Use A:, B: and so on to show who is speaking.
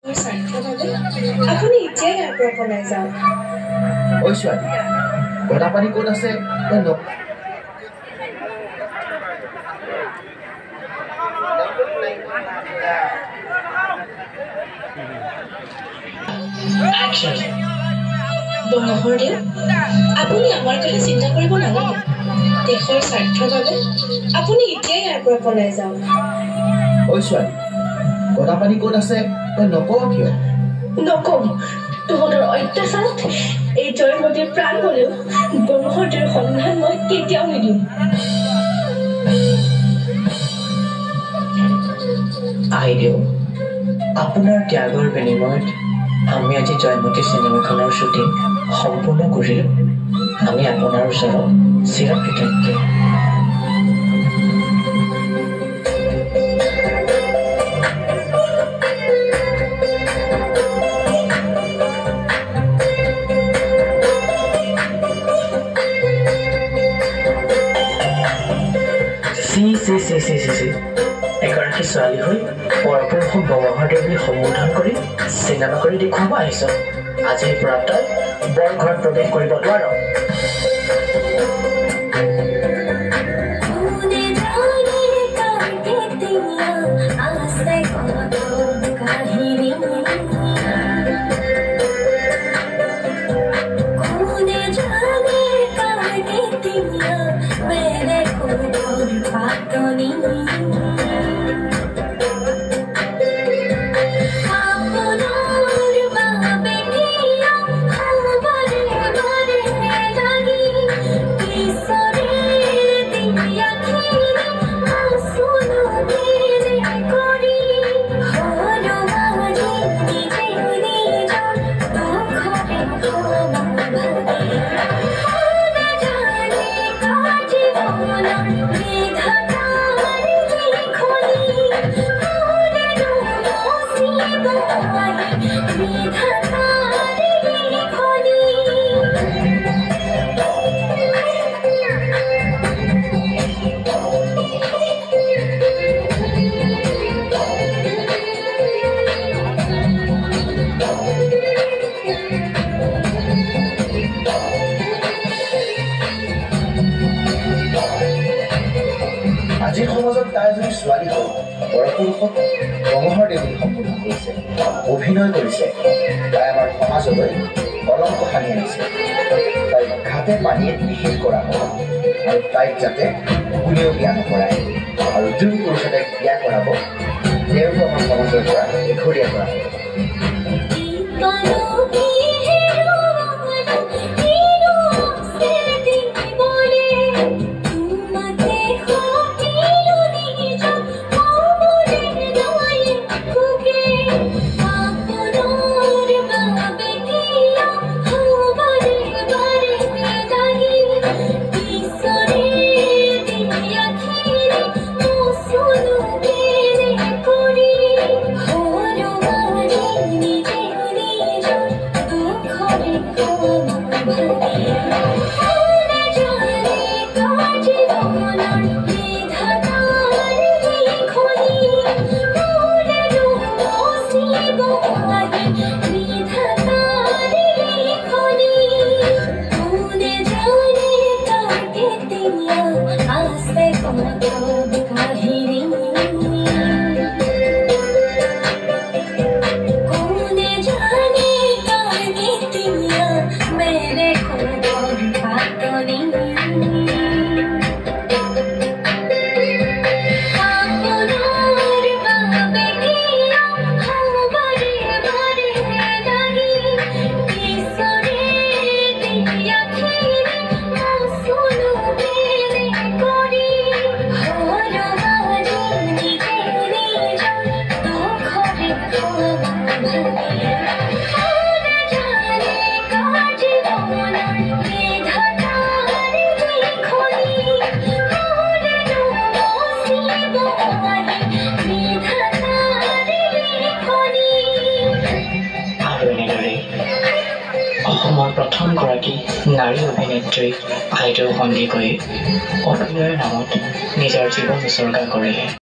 A: আপুনি এতিয়াই ইয়াৰ পৰা পলাই যাওক।
B: ঐ ছোৱালী, গদা পানী ক'ত আছে?
A: মহৰদেউ, আপুনি আমাৰ কথা চিন্তা কৰিব নালাগে। দেশৰ স্বাৰ্থৰ বাবে আপুনি এতিয়াই ইয়াৰ পৰা পলাই যাওক।
B: ঐ ছোৱালী, গদা পানী ক'ত আছে তই নকওঁ কিয়?
A: নকওঁ। তহঁতৰ অত্যাচাৰত এই জয়মতীৰ প্ৰাণ গলেও ব্ৰহ্মদেৱৰ সন্ধান মই কেতিয়াও নিদিম।
C: আইদেউ, আপোনাৰ ত্যাগৰ বিনিময়ত আমি আজি জয়মতী চিনেমাখনৰ শ্বুটিং সম্পূৰ্ণ কৰিলোঁ। আমি আপোনাৰ ওচৰত চিৰকৃতজ্ঞ। এগৰাকী ছোৱালী হৈ পৰপুৰুষক ব্ৰহ্মদেৱ বুলি সম্বোধন কৰি চিনেমা কৰি দেখুৱাব আহিছ। আজিৰ পৰা তই বৰ ঘৰত প্ৰৱেশ কৰিব নোৱাৰ।
B: আজিৰ সমাজত তাই এজনী ছোৱালী হ'ল পৰপুৰুষক ব্ৰহ্মদেৱ বুলি সম্বোধন কৰিছে, অভিনয় কৰিছে। তাই আমাৰ সমাজলৈ কলংক সানি আনিছে। তাইক ঘাটে পানীয়ে নিষেধ কৰা হ'ব আৰু তাইক যাতে কোনেও বিয়া নকৰায়, আৰু যোন পুৰুষে তাইক বিয়া কৰাব তেওঁকো আমাৰ সমাজৰ পৰা এঘৰীয়া কৰা হ'ব। অসমৰ প্ৰথমগৰাকী নাৰী অভিনেত্ৰী আইদেউ সন্দিকৈয়ে অভিনয়ৰ নামত নিজৰ জীৱন উচৰ্গা কৰিলে।